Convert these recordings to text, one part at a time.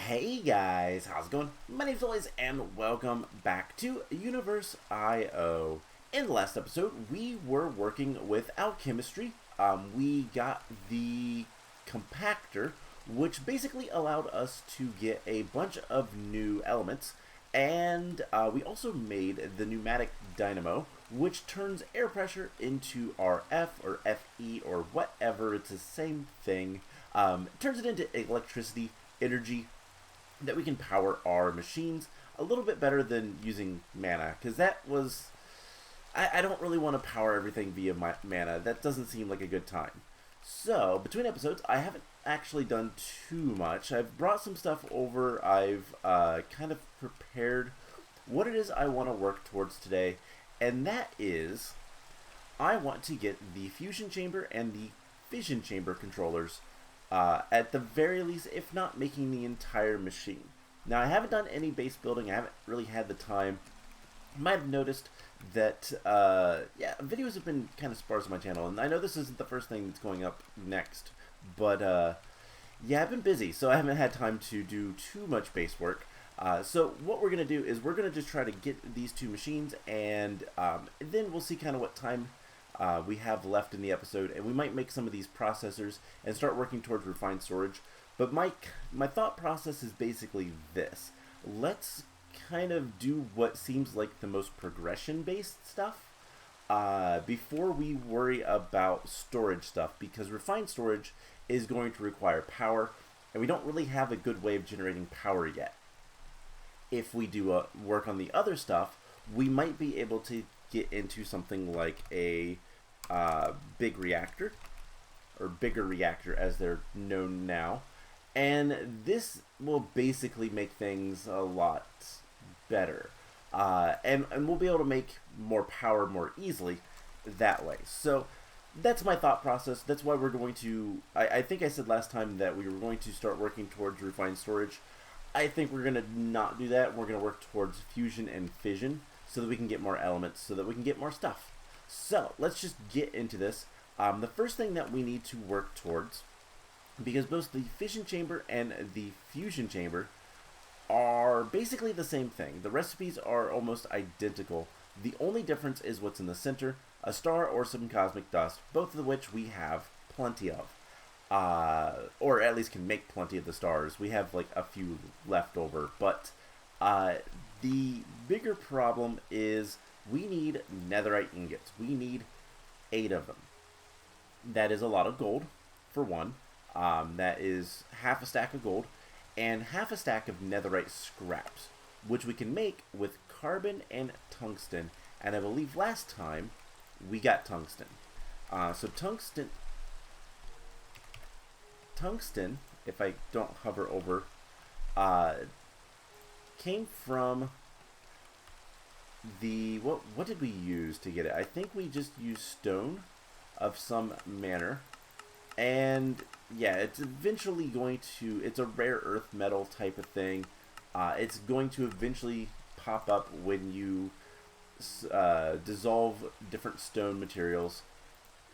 Hey guys, how's it going? My name's Elias and welcome back to UniversIO. In the last episode, we were working with Alchemistry. We got the compactor, which basically allowed us to get a bunch of new elements, and we also made the pneumatic dynamo, which turns air pressure into RF or FE or whatever. It's the same thing. Turns it into electricity, energy, that we can power our machines a little bit better than using mana, because that was I don't really want to power everything via mana. That doesn't seem like a good time. So between episodes I haven't actually done too much. I've brought some stuff over. I've kind of prepared what it is I want to work towards today, and that is I want to get the fusion chamber and the fission chamber controllers, at the very least, if not making the entire machine. Now, I haven't done any base building. I haven't really had the time. You might have noticed that, videos have been kind of sparse on my channel, and I know this isn't the first thing that's going up next, but, yeah, I've been busy, so I haven't had time to do too much base work. So what we're going to do is we're going to just try to get these two machines, and then we'll see kind of what time we have left in the episode, and we might make some of these processors and start working towards refined storage. But my thought process is basically this. Let's kind of do what seems like the most progression-based stuff before we worry about storage stuff, because refined storage is going to require power, and we don't really have a good way of generating power yet. If we do work on the other stuff, we might be able to get into something like a big reactor, or bigger reactor as they're known now, and this will basically make things a lot better, and we'll be able to make more power more easily that way. So that's my thought process. That's why we're going to, I think I said last time that we were going to start working towards refined storage. I think we're going to not do that. We're going to work towards fusion and fission so that we can get more elements, so that we can get more stuff. So let's just get into this. The first thing that we need to work towards, because both the fission chamber and the fusion chamber are basically the same thing. The recipes are almost identical. The only difference is what's in the center, a star or some cosmic dust, both of which we have plenty of. Or at least can make plenty of the stars. We have like a few left over, but the bigger problem is we need netherite ingots. We need 8 of them. That is a lot of gold, for one. That is half a stack of gold and half a stack of netherite scraps, which we can make with carbon and tungsten. And I believe last time we got tungsten. So tungsten, if I don't hover over, came from the, what did we use to get it? I think we just used stone of some manner, and yeah, it's eventually going to, it's a rare earth metal type of thing. It's going to eventually pop up when you dissolve different stone materials.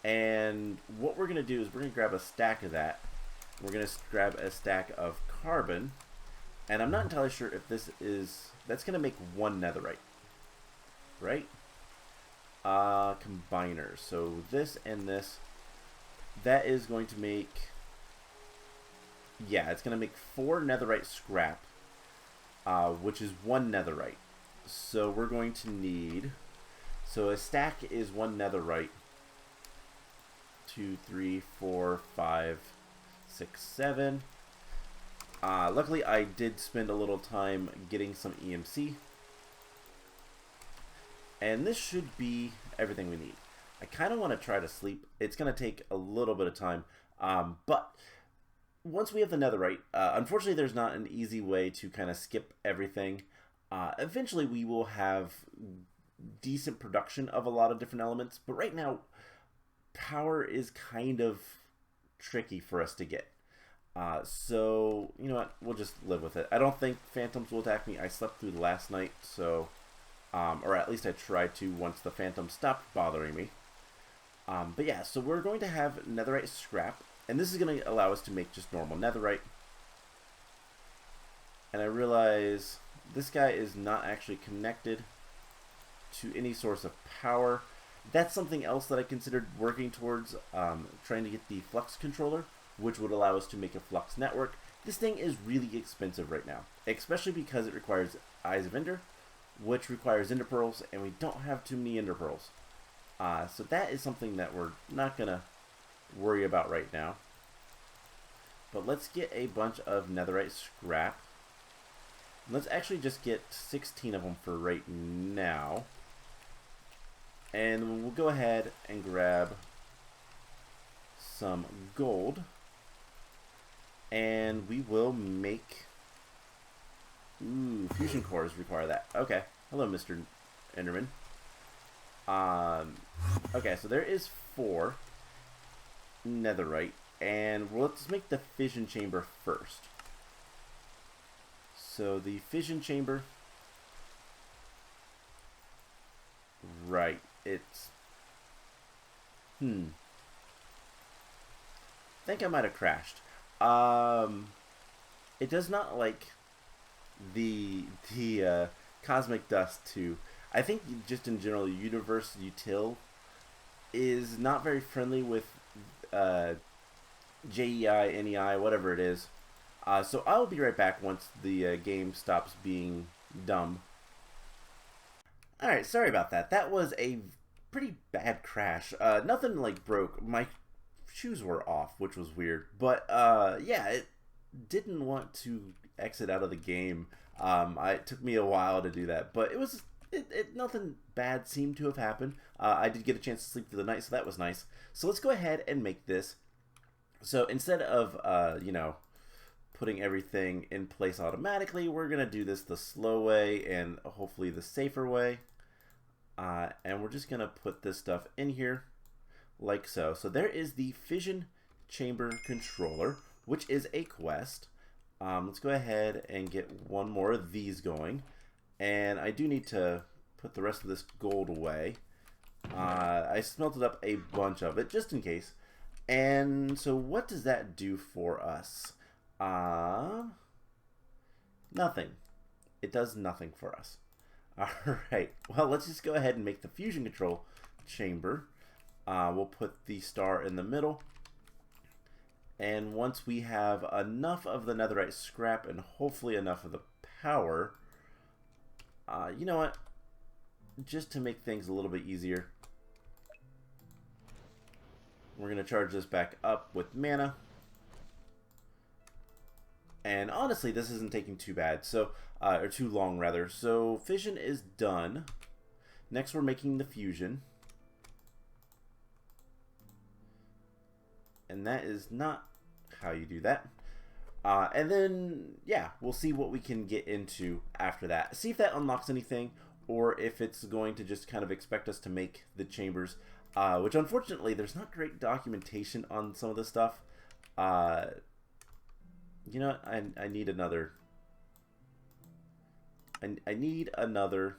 And what we're going to do is we're going to grab a stack of that. We're going to grab a stack of carbon, and I'm not entirely sure if this is, that's going to make 1 netherite, right? Combiners. So this and this, that is going to make, yeah, it's going to make 4 netherite scrap, which is 1 netherite. So we're going to need, so a stack is 1 netherite. 2, 3, 4, 5, 6, 7. Luckily, I did spend a little time getting some EMC. And this should be everything we need. I kind of want to try to sleep. It's going to take a little bit of time. But once we have the netherite, unfortunately there's not an easy way to kind of skip everything. Eventually we will have decent production of a lot of different elements. But right now, power is kind of tricky for us to get. So, you know what, we'll just live with it. I don't think phantoms will attack me. I slept through the last night, so, or at least I tried to once the phantom stopped bothering me. But yeah, so we're going to have netherite scrap, and this is going to allow us to make just normal netherite. and I realize this guy is not actually connected to any source of power. That's something else that I considered working towards, trying to get the flux controller, which would allow us to make a flux network. This thing is really expensive right now, especially because it requires Eyes of Ender, which requires Ender Pearls, and we don't have too many Ender Pearls. So that is something that we're not going to worry about right now. But let's get a bunch of netherite scrap. Let's actually just get 16 of them for right now. And we'll go ahead and grab some gold. And we will make... Ooh, fusion cores require that. Okay. Hello, Mr. Enderman. Okay, so there is 4 netherite. And let's make the fission chamber first. So the fission chamber... Right, it's... I think I might have crashed. It does not like the cosmic dust too. I think just in general, UniversIO is not very friendly with JEI, NEI, whatever it is. So I'll be right back once the game stops being dumb. Alright, sorry about that. That was a pretty bad crash. Nothing like broke. My shoes were off, which was weird. But yeah, it didn't want to exit out of the game. It took me a while to do that, but nothing bad seemed to have happened. I did get a chance to sleep through the night, so that was nice. So let's go ahead and make this. So instead of you know, putting everything in place automatically, we're gonna do this the slow way and hopefully the safer way. And we're just gonna put this stuff in here like so. So there is the fission chamber controller, which is a quest. Let's go ahead and get one more of these going. And I do need to put the rest of this gold away. I smelted up a bunch of it just in case. And so what does that do for us? Nothing. It does nothing for us. Alright, well, let's just go ahead and make the fusion control chamber. We'll put the star in the middle. And once we have enough of the netherite scrap and hopefully enough of the power, you know what? Just to make things a little bit easier, we're going to charge this back up with mana. And honestly, this isn't taking too bad, so or too long rather. So fission is done. Next, we're making the fusion, and that is not how you do that. And then yeah, we'll see what we can get into after that. See if that unlocks anything, or if it's going to just kind of expect us to make the chambers. Which unfortunately, there's not great documentation on some of this stuff. You know what? I need another. I need another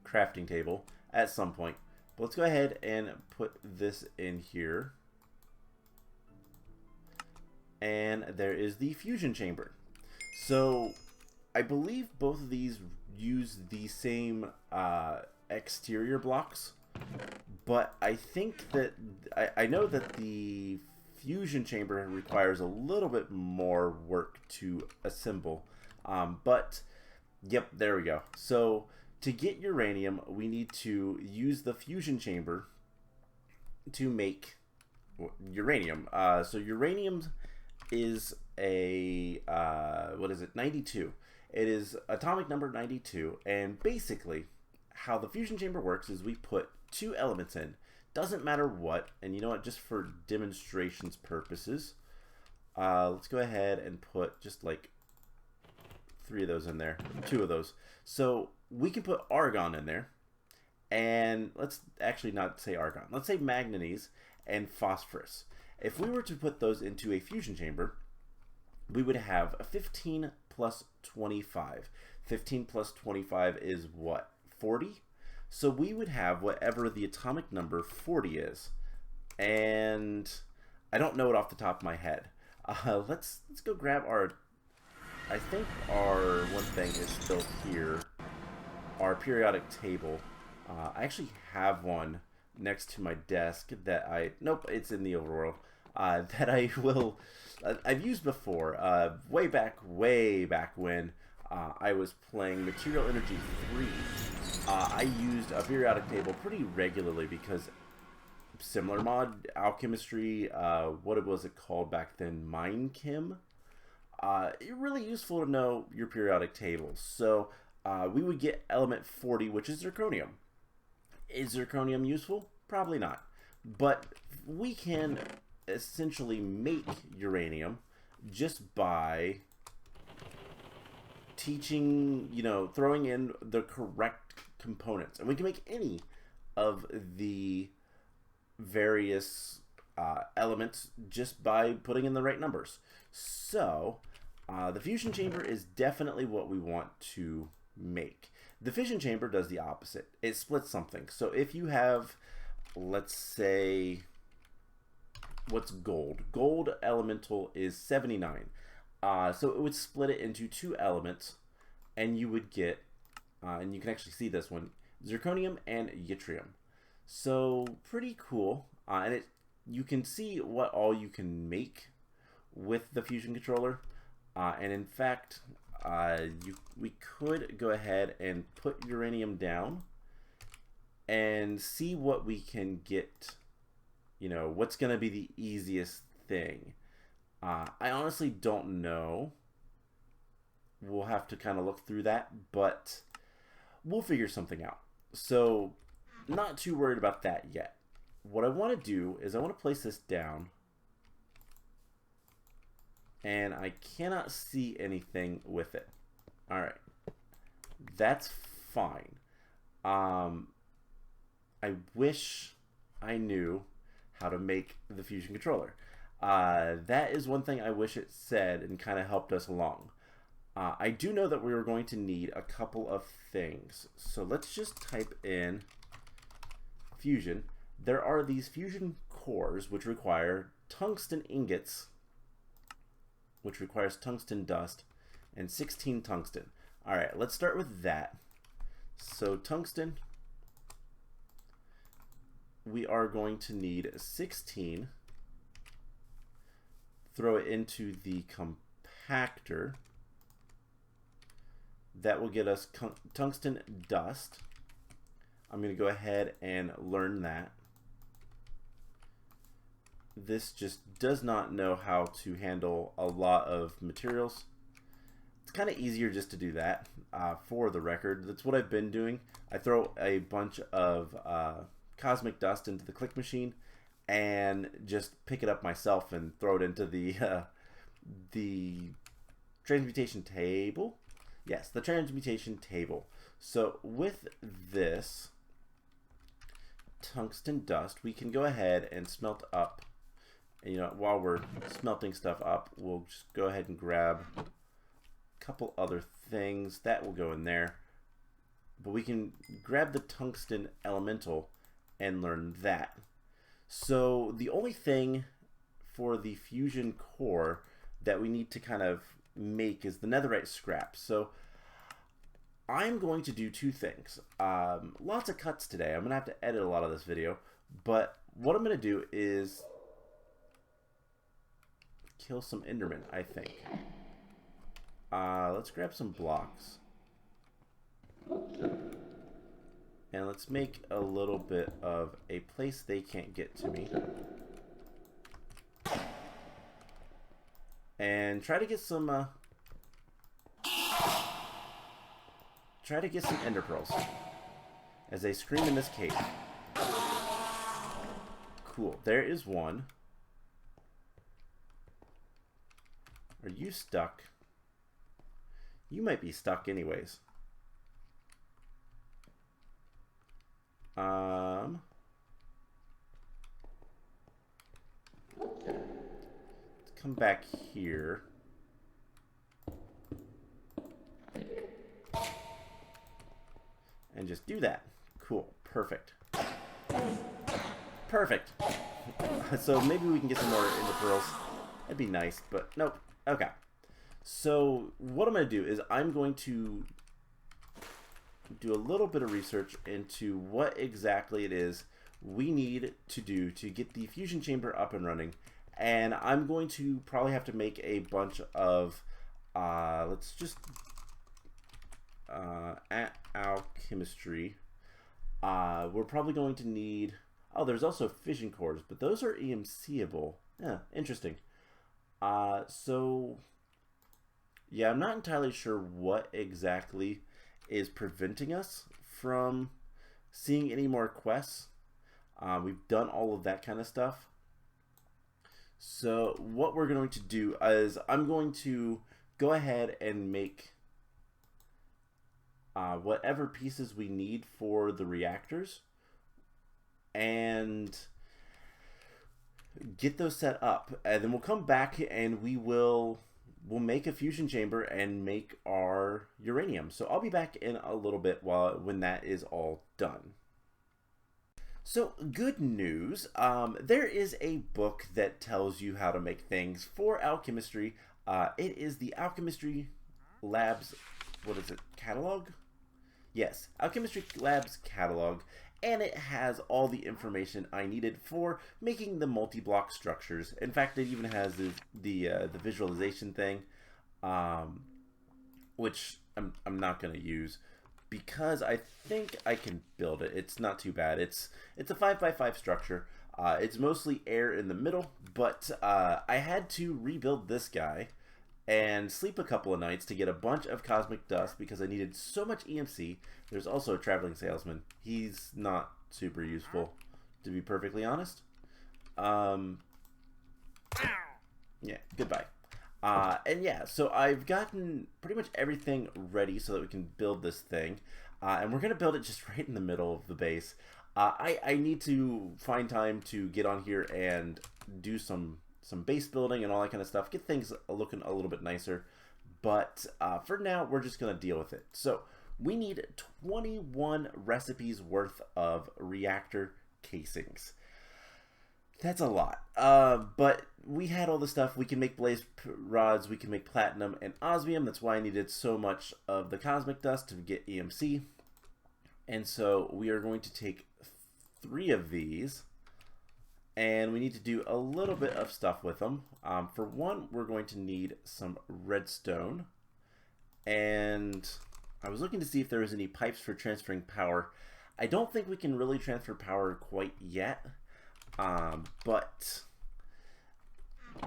crafting table at some point. But let's go ahead and put this in here. And there is the fusion chamber. So I believe both of these use the same exterior blocks. But I think that I know that the fusion chamber requires a little bit more work to assemble. But yep, there we go. So to get uranium, we need to use the fusion chamber to make uranium. So uranium is a what is it? 92. It is atomic number 92, and basically how the fusion chamber works is we put 2 elements in. Doesn't matter what, and you know what, just for demonstrations purposes, let's go ahead and put just like 3 of those in there, 2 of those. So we can put argon in there, and let's actually not say argon, let's say manganese and phosphorus. If we were to put those into a fusion chamber, we would have a 15 plus 25. 15 plus 25 is what? 40? So we would have whatever the atomic number 40 is. And I don't know it off the top of my head. Let's go grab our I think our one thing is still here. Our periodic table. I actually have one next to my desk that nope, it's in the overworld, that I've used before, way back when I was playing Material Energy 3. I used a periodic table pretty regularly because similar mod, Alchemistry, what was it called back then? MineChem? Really useful to know your periodic tables. So we would get element 40, which is zirconium. Is zirconium useful? Probably not. But we can essentially make uranium just by teaching, throwing in the correct components. And we can make any of the various elements just by putting in the right numbers. So the fusion chamber is definitely what we want to make. The fission chamber does the opposite. It splits something. So if you have, let's say, what's gold? Gold elemental is 79. So it would split it into two elements, and you would get, and you can actually see this one, zirconium and yttrium. So pretty cool. And you can see what all you can make with the fusion controller. And in fact, we could go ahead and put uranium down and see what we can get, what's going to be the easiest thing. I honestly don't know. We'll have to kind of look through that, but we'll figure something out. So, not too worried about that yet. What I want to do is I want to place this down, and I cannot see anything with it. Alright, that's fine. I wish I knew how to make the fusion controller. That is one thing I wish it said and kind of helped us along. I do know that we were going to need a couple of things. So let's just type in fusion. There are these fusion cores which require tungsten ingots, which requires tungsten dust, and 16 tungsten. Alright, let's start with that. So tungsten, we are going to need 16. Throw it into the compactor. That will get us tungsten dust. I'm going to go ahead and learn that. This just does not know how to handle a lot of materials. It's kind of easier just to do that, for the record. That's what I've been doing. I throw a bunch of cosmic dust into the click machine and just pick it up myself and throw it into the transmutation table. Yes, the transmutation table. So with this tungsten dust, we can go ahead and smelt up. And, while we're smelting stuff up, we'll just go ahead and grab a couple other things. That will go in there. But we can grab the tungsten elemental and learn that. So the only thing for the fusion core that we need to kind of make is the netherite scrap. So I'm going to do two things. Lots of cuts today. I'm going to have to edit a lot of this video. But what I'm going to do is kill some Endermen, I think. Let's grab some blocks. And let's make a little bit of a place they can't get to me. And try to get some ender pearls as they scream in this cave. Cool. There is one. Are you stuck? You might be stuck anyways. Let's come back here. And just do that. Cool. Perfect. Perfect. So maybe we can get some more ender pearls. That'd be nice, but nope. Okay. So what I'm going to do is I'm going to do a little bit of research into what exactly it is we need to do to get the fusion chamber up and running. And I'm going to probably have to make a bunch of, let's just, at Alchemistry, we're probably going to need, oh, there's also fission cores, but those are EMC-able. Yeah, interesting. So, yeah, I'm not entirely sure what exactly is preventing us from seeing any more quests. We've done all of that kind of stuff. So what we're going to do is I'm going to go ahead and make whatever pieces we need for the reactors and get those set up, and then we'll come back and we'll make a fusion chamber and make our uranium. So I'll be back in a little bit when that is all done. So good news, there is a book that tells you how to make things for Alchemistry. It is the Alchemistry Labs, what is it, catalog? Yes, Alchemistry Labs catalog, and it has all the information I needed for making the multi-block structures. In fact, it even has the visualization thing, which I'm not going to use because I think I can build it. It's not too bad. It's a 5x5 structure. It's mostly air in the middle, but I had to rebuild this guy and sleep a couple of nights to get a bunch of cosmic dust because I needed so much EMC. There's also a traveling salesman. He's not super useful, to be perfectly honest. Yeah, goodbye. And yeah, so I've gotten pretty much everything ready so that we can build this thing. And we're going to build it just right in the middle of the base. I need to find time to get on here and do some base building and all that kind of stuff. Get things looking a little bit nicer. But for now, we're just going to deal with it. So we need 21 recipes worth of reactor casings. That's a lot. But we had all the stuff. We can make blaze rods, we can make platinum and osmium. That's why I needed so much of the cosmic dust to get EMC. And so we are going to take 3 of these, and we need to do a little bit of stuff with them. For one, we're going to need some redstone. And I was looking to see if there was any pipes for transferring power. I don't think we can really transfer power quite yet. But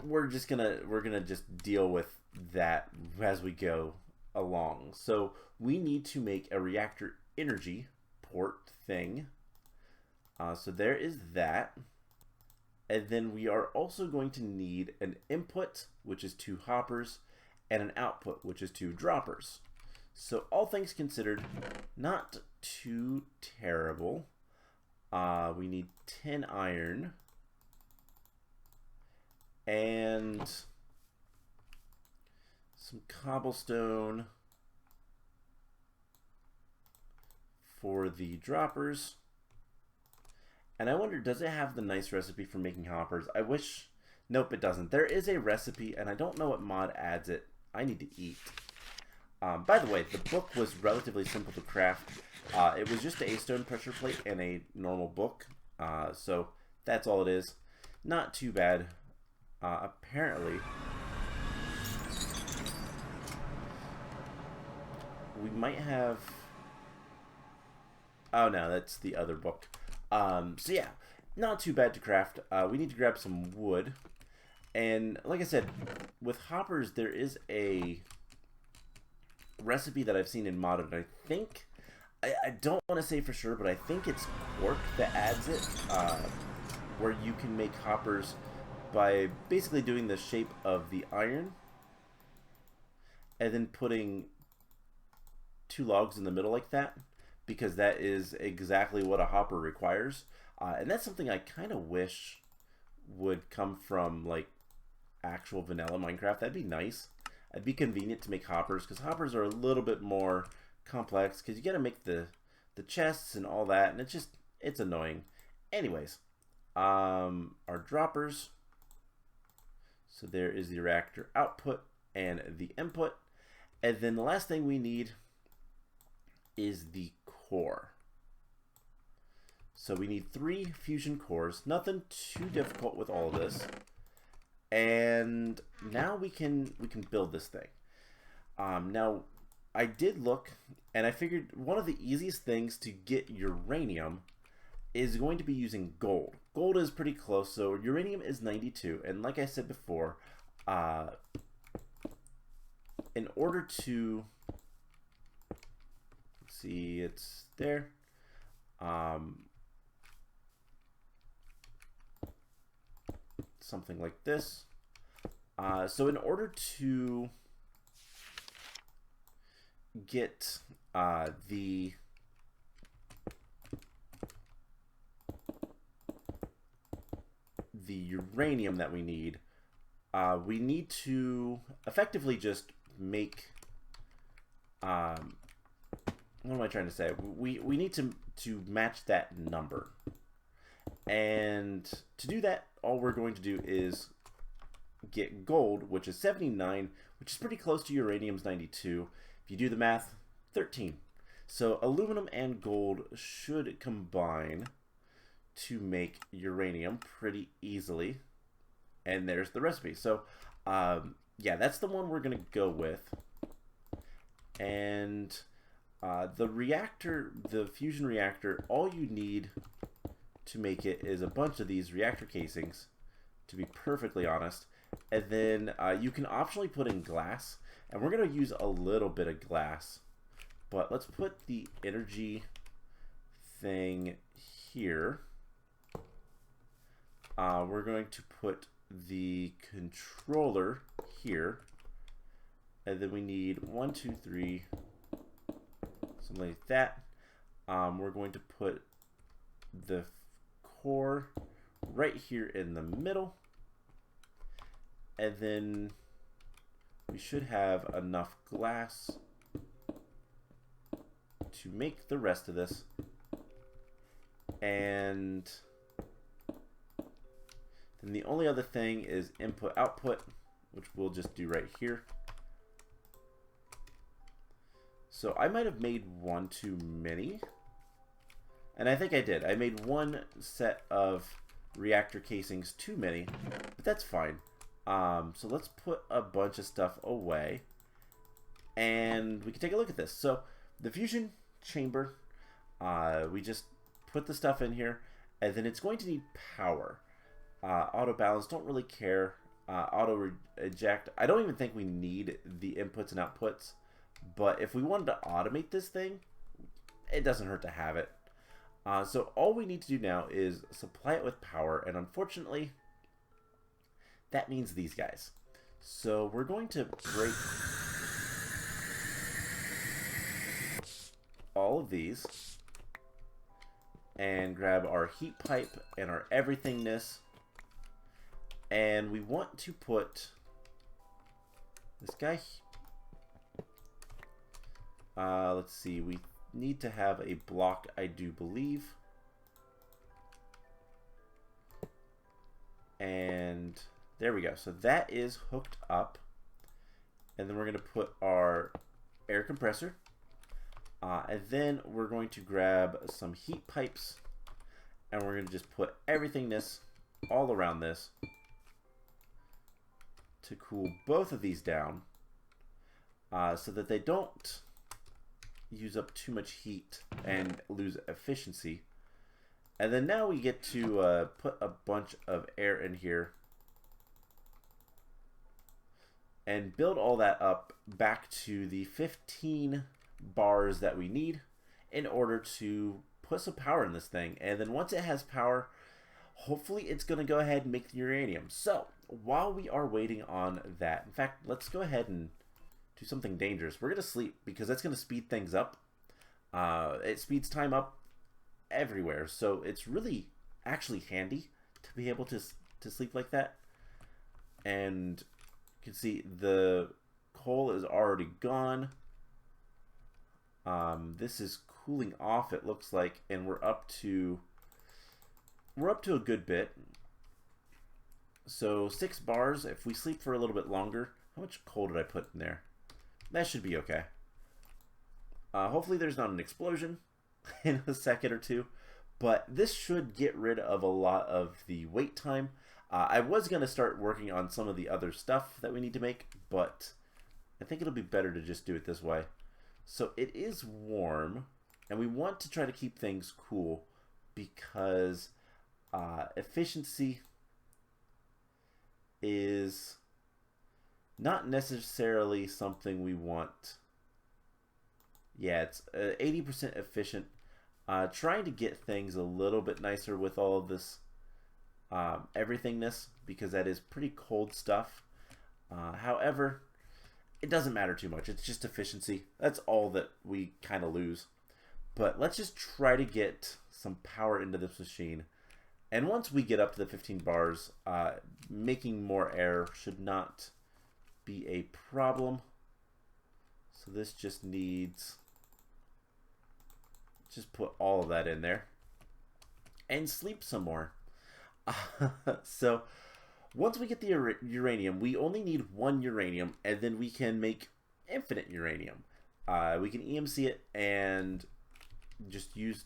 we're gonna just deal with that as we go along. So we need to make a reactor energy port thing. So there is that. And then we are also going to need an input, which is 2 hoppers, and an output, which is 2 droppers. So all things considered, not too terrible. We need 10 iron and some cobblestone for the droppers. And I wonder, does it have the nice recipe for making hoppers? I wish, nope, it doesn't. There is a recipe, and I don't know what mod adds it. I need to eat. By the way, the book was relatively simple to craft. It was just a stone pressure plate and a normal book. So that's all it is. Not too bad. Apparently, we might have... Oh no, that's the other book. So yeah, not too bad to craft. We need to grab some wood. And like I said, with hoppers, there is a recipe that I've seen in modded. I think, I don't want to say for sure, but I think it's Quark that adds it, where you can make hoppers by basically doing the shape of the iron and then putting 2 logs in the middle like that, because that is exactly what a hopper requires. And that's something I kind of wish would come from like actual vanilla Minecraft. That'd be nice. It'd be convenient to make hoppers, because hoppers are a little bit more complex because you got to make the chests and all that, and it's annoying. Anyways, our droppers. So there is the reactor output and the input. And then the last thing we need is the core. So we need 3 fusion cores. Nothing too difficult with all of this. And now we can build this thing. Now, I did look, and I figured one of the easiest things to get uranium is going to be using gold. Gold is pretty close, so uranium is 92, and like I said before, in order to see, it's there. Something like this. So in order to get the uranium that we need to effectively just make what am I trying to say? We need to match that number. And to do that, all we're going to do is get gold, which is 79, which is pretty close to uranium's 92. If you do the math, 13. So aluminum and gold should combine to make uranium pretty easily. And there's the recipe. So yeah, that's the one we're going to go with. And the reactor, the fusion reactor, all you need to make it is a bunch of these reactor casings, to be perfectly honest. And then you can optionally put in glass, and we're going to use a little bit of glass. But let's put the energy thing here. We're going to put the controller here. And then we need 1, 2, 3, something like that. We're going to put the core right here in the middle. And then we should have enough glass to make the rest of this. And then the only other thing is input output, which we'll just do right here. So I might have made one too many. And I think I did. I made one set of reactor casings too many, but that's fine. So let's put a bunch of stuff away, and we can take a look at this. So the fusion chamber, we just put the stuff in here, and then it's going to need power. Auto balance, don't really care. Auto eject, I don't even think we need the inputs and outputs, but if we wanted to automate this thing, it doesn't hurt to have it. So all we need to do now is supply it with power, and unfortunately, that means these guys. So we're going to break all of these and grab our heat pipe and our everythingness, and we want to put this guy. Let's see, we need to have a block, I do believe. And there we go. So that is hooked up. And then we're going to put our air compressor. And then we're going to grab some heat pipes. And we're going to just put everythingness all around this to cool both of these down. So that they don't use up too much heat and lose efficiency. And then now we get to put a bunch of air in here and build all that up back to the 15 bars that we need in order to put some power in this thing. And then once it has power, hopefully it's going to go ahead and make the uranium. So while we are waiting on that, in fact, let's go ahead and do something dangerous. We're going to sleep because that's going to speed things up. It speeds time up everywhere, so it's really actually handy to be able to sleep like that. And you can see the coal is already gone. This is cooling off, it looks like, and we're up to a good bit. So 6 bars. If we sleep for a little bit longer, How much coal did I put in there? That should be okay. Hopefully there's not an explosion in a second or two, but this should get rid of a lot of the wait time. I was going to start working on some of the other stuff that we need to make, but I think it'll be better to just do it this way. So it is warm, and we want to try to keep things cool because efficiency is not necessarily something we want. Yeah, it's 80% efficient. Trying to get things a little bit nicer with all of this everythingness, because that is pretty cold stuff. However, it doesn't matter too much. It's just efficiency. That's all that we kind of lose. But let's just try to get some power into this machine. And once we get up to the 15 bars, making more air should not be a problem. So this just needs, just put all of that in there and sleep some more. So once we get the uranium, we only need 1 uranium, and then we can make infinite uranium. We can EMC it and just use,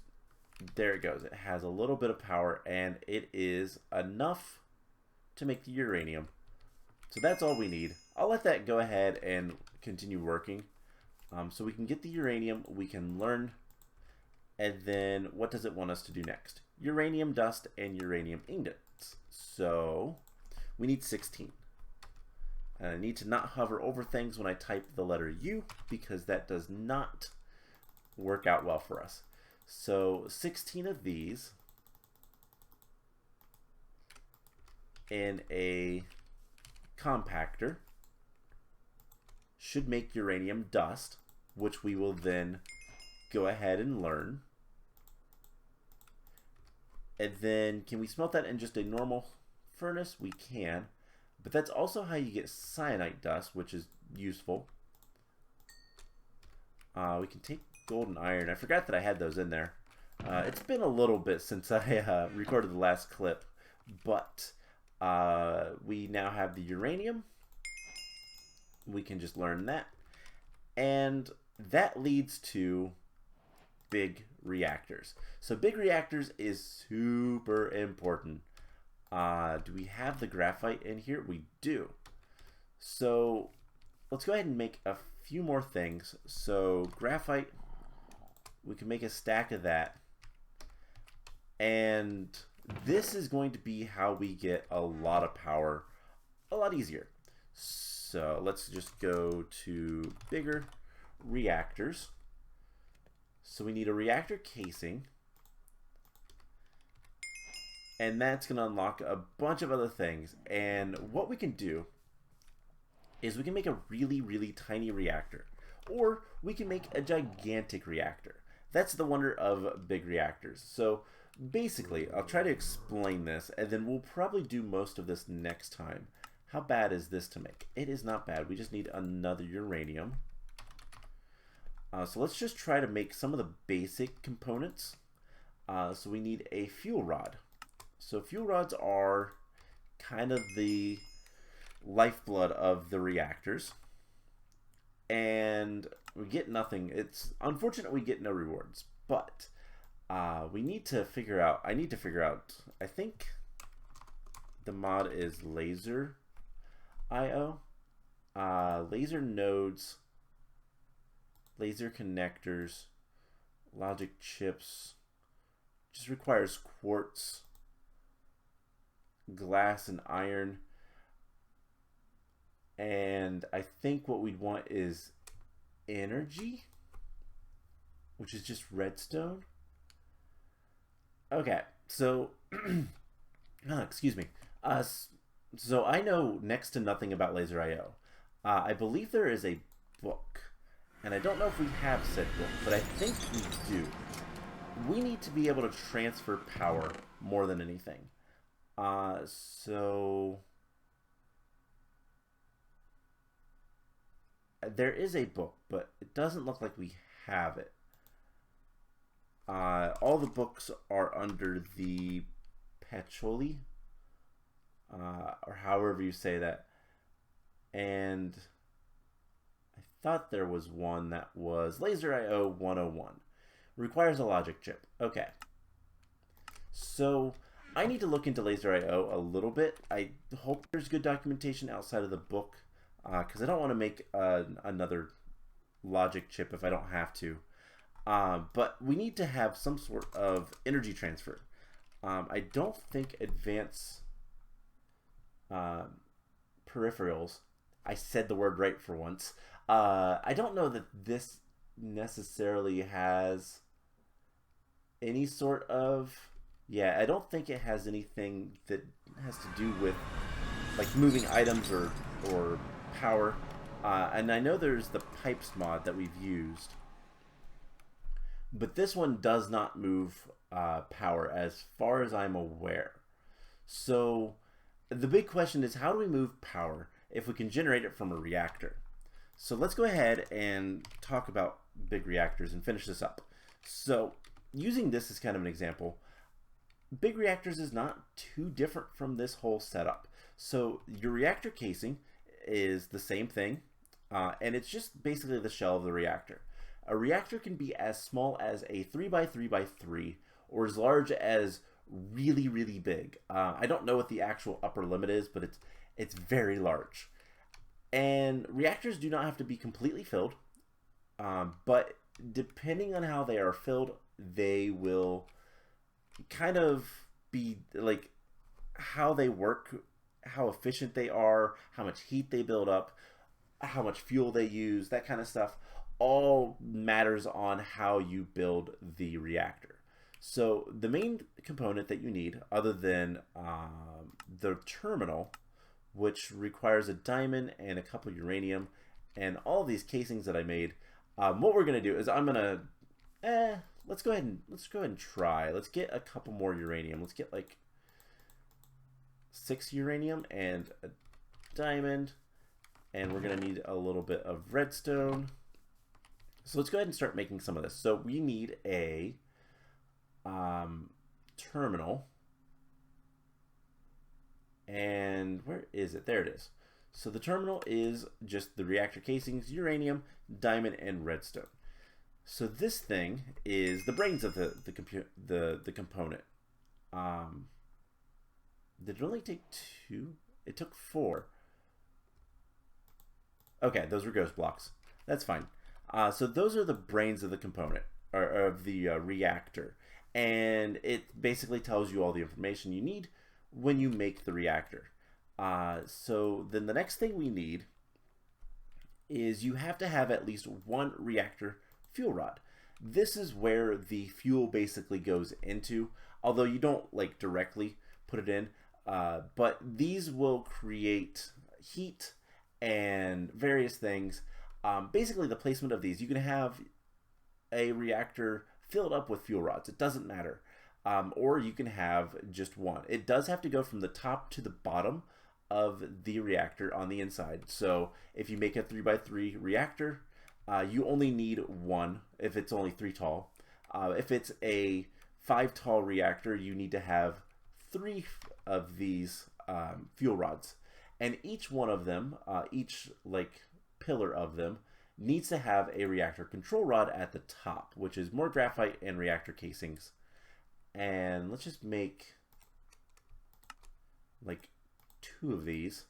there it goes. It has a little bit of power, and it is enough to make the uranium. So that's all we need. I'll let that go ahead and continue working. So we can get the uranium, we can learn, and then what does it want us to do next? Uranium dust and uranium ingots. So we need 16. And I need to not hover over things when I type the letter U, because that does not work out well for us. So 16 of these in a compactor should make uranium dust, which we will then go ahead and learn. And then can we smelt that in just a normal furnace? We can, but that's also how you get cyanide dust, which is useful. We can take gold and iron. I forgot that I had those in there. It's been a little bit since I recorded the last clip, but we now have the uranium. We can just learn that, and that leads to big reactors. So big reactors is super important. Do we have the graphite in here? We do. So let's go ahead and make a few more things. So graphite, we can make a stack of that, and this is going to be how we get a lot of power a lot easier. So let's just go to bigger reactors. So we need a reactor casing, and that's going to unlock a bunch of other things. And what we can do is we can make a really, really tiny reactor, or we can make a gigantic reactor. That's the wonder of big reactors. So basically, I'll try to explain this, and then we'll probably do most of this next time. How bad is this to make? It is not bad. We just need another uranium. So let's just try to make some of the basic components. So we need a fuel rod. So fuel rods are kind of the lifeblood of the reactors. And we get nothing. It's unfortunate we get no rewards. But we need to figure out, I think the mod is LaserIO. Laser nodes, laser connectors, logic chips, just requires quartz, glass, and iron. And I think what we'd want is energy, which is just redstone. Okay, so excuse me. So I know next to nothing about LaserIO. I believe there is a book, and I don't know if we have said book, but I think we do. We need to be able to transfer power more than anything. So there is a book, but it doesn't look like we have it. All the books are under the Petroli, or however you say that. And I thought there was one that was LaserIO 101. Requires a logic chip. Okay. So I need to look into LaserIO a little bit. I hope there's good documentation outside of the book, because I don't want to make another logic chip if I don't have to. But we need to have some sort of energy transfer. I don't think advanced peripherals, I said the word right for once. I don't know that this necessarily has any sort of, yeah, I don't think it has anything that has to do with like moving items or power. And I know there's the pipes mod that we've used, but this one does not move power as far as I'm aware. So the big question is, how do we move power if we can generate it from a reactor? So let's go ahead and talk about big reactors and finish this up. So using this as kind of an example, big reactors is not too different from this whole setup. So your reactor casing is the same thing, and it's just basically the shell of the reactor. A reactor can be as small as a 3x3x3 or as large as really, really big. I don't know what the actual upper limit is, but it's very large. And reactors do not have to be completely filled, but depending on how they are filled, they will kind of be like how they work, how efficient they are, how much heat they build up, how much fuel they use, that kind of stuff all matters on how you build the reactor. So the main component that you need, other than the terminal, which requires a diamond and a couple uranium and all these casings that I made, what we're gonna do is I'm gonna let's go ahead and try. Let's get a couple more uranium. Let's get like 6 uranium and a diamond, and we're gonna need a little bit of redstone. So let's go ahead and start making some of this. So we need a terminal, and where is it? There it is. So the terminal is just the reactor casings, uranium, diamond, and redstone. So this thing is the brains of the component. Did it only take 2? It took 4. Okay, those were ghost blocks. That's fine. So those are the brains of the component, or of the reactor. And it basically tells you all the information you need when you make the reactor. So then the next thing we need is you have to have at least one reactor fuel rod. This is where the fuel basically goes into, although you don't like directly put it in, but these will create heat and various things. Basically the placement of these, you can have a reactor filled up with fuel rods, it doesn't matter, or you can have just one. It does have to go from the top to the bottom of the reactor on the inside. So if you make a 3x3 reactor, you only need one if it's only 3 tall. If it's a 5 tall reactor, you need to have 3 of these fuel rods, and each one of them, each like pillar of them, needs to have a reactor control rod at the top, which is more graphite and reactor casings. And let's just make like 2 of these,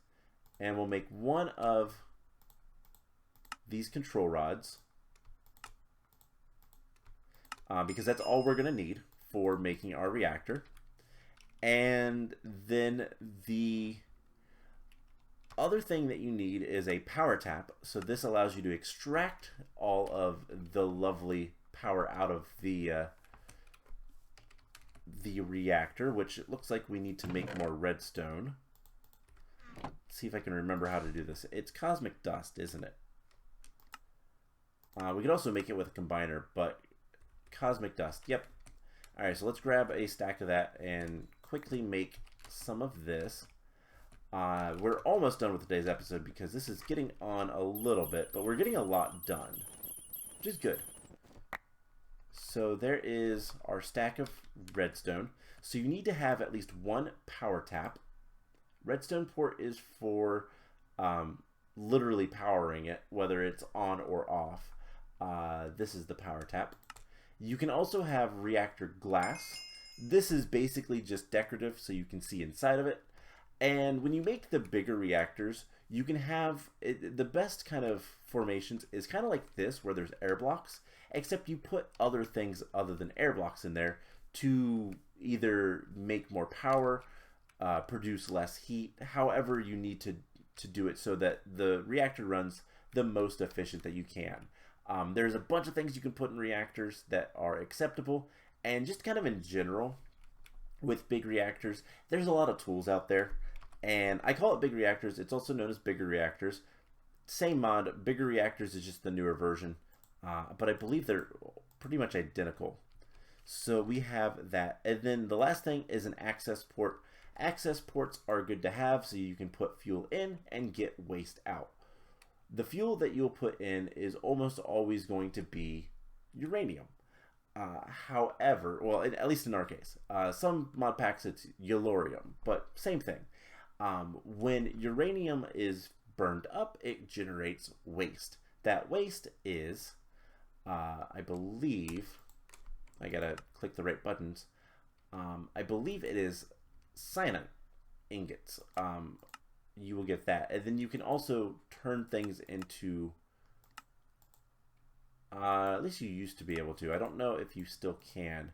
and we'll make one of these control rods, because that's all we're going to need for making our reactor. And then the other thing that you need is a power tap. So this allows you to extract all of the lovely power out of the reactor, which it looks like we need to make more redstone. Let's see if I can remember how to do this. It's cosmic dust, isn't it? We could also make it with a combiner, but cosmic dust, yep. Alright, so let's grab a stack of that and quickly make some of this. We're almost done with today's episode because this is getting on a little bit, but we're getting a lot done, which is good. So there is our stack of redstone. So you need to have at least one power tap. Redstone port is for literally powering it, whether it's on or off. This is the power tap. You can also have reactor glass. This is basically just decorative so you can see inside of it. And when you make the bigger reactors, you can have the best kind of formations is kind of like this, where there's air blocks, except you put other things other than air blocks in there to either make more power, produce less heat, however you need to do it so that the reactor runs the most efficient that you can. There's a bunch of things you can put in reactors that are acceptable, and just kind of in general with big reactors, there's a lot of tools out there. And I call it big reactors. It's also known as bigger reactors. Same mod, bigger reactors is just the newer version. But I believe they're pretty much identical. So we have that. And then the last thing is an access port. Access ports are good to have so you can put fuel in and get waste out. The fuel that you'll put in is almost always going to be uranium. However, well, at least in our case, some mod packs it's uranium, but same thing. When uranium is burned up, it generates waste. That waste is, I believe, I gotta click the right buttons. I believe it is cyanide ingots. You will get that, and then you can also turn things into. At least you used to be able to. I don't know if you still can.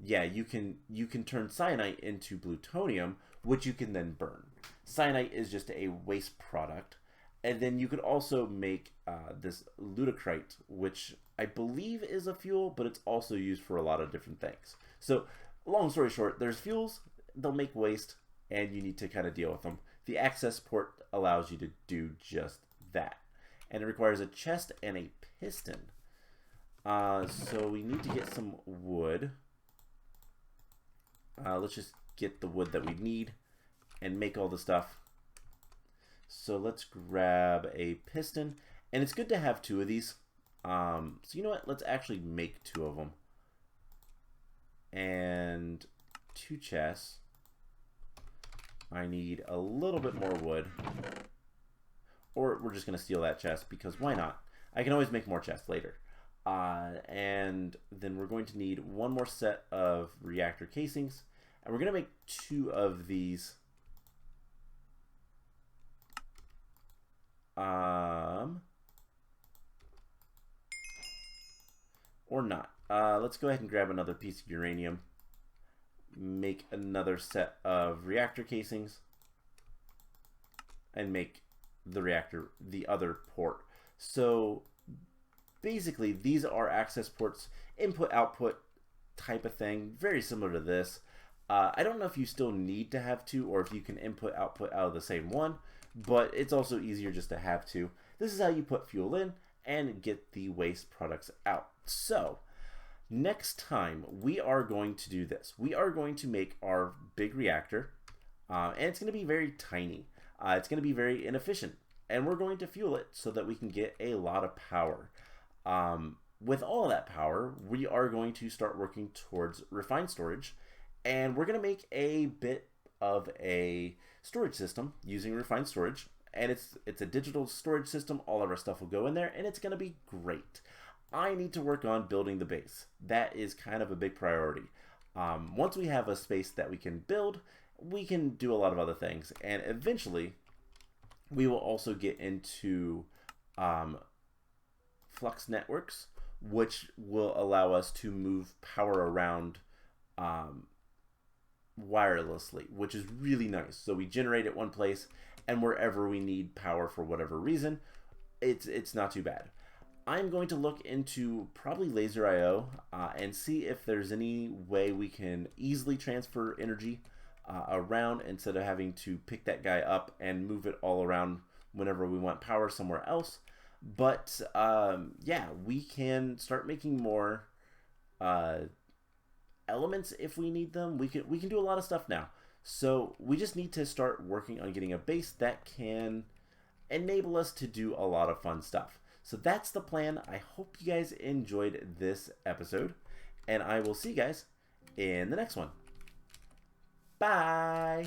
Yeah, you can turn cyanide into plutonium, which you can then burn. Cyanide is just a waste product. And then you could also make this lutecrite, which I believe is a fuel, but it's also used for a lot of different things. So, long story short, there's fuels, they'll make waste, and you need to kind of deal with them. The access port allows you to do just that. And it requires a chest and a piston. So we need to get some wood. Let's just get the wood that we need and make all the stuff. So let's grab a piston. And it's good to have two of these. So you know what? Let's actually make two of them. And two chests. I need a little bit more wood. Or we're just going to steal that chest because why not? I can always make more chests later. And then we're going to need one more set of reactor casings. And we're going to make two of these. Or not. Let's go ahead and grab another piece of uranium. Make another set of reactor casings. And make the reactor the other port. So basically these are access ports, input output type of thing, very similar to this. I don't know if you still need to have two or if you can input output out of the same one, but it's also easier just to have two. This is how you put fuel in and get the waste products out. So next time we are going to do this. We are going to make our big reactor and it's going to be very tiny. It's going to be very inefficient, and we're going to fuel it so that we can get a lot of power. With all of that power, we are going to start working towards refined storage, and we're going to make a bit of a storage system using refined storage, and it's a digital storage system. All of our stuff will go in there, and it's going to be great. I need to work on building the base. That is kind of a big priority. Once we have a space that we can build, we can do a lot of other things, and eventually we will also get into flux networks, which will allow us to move power around wirelessly, which is really nice. So we generate at one place, and wherever we need power for whatever reason, it's not too bad. I'm going to look into probably laser IO and see if there's any way we can easily transfer energy around instead of having to pick that guy up and move it all around whenever we want power somewhere else. But yeah, we can start making more elements if we need them. We can do a lot of stuff now. So we just need to start working on getting a base that can enable us to do a lot of fun stuff. So that's the plan. I hope you guys enjoyed this episode, and I will see you guys in the next one. Bye!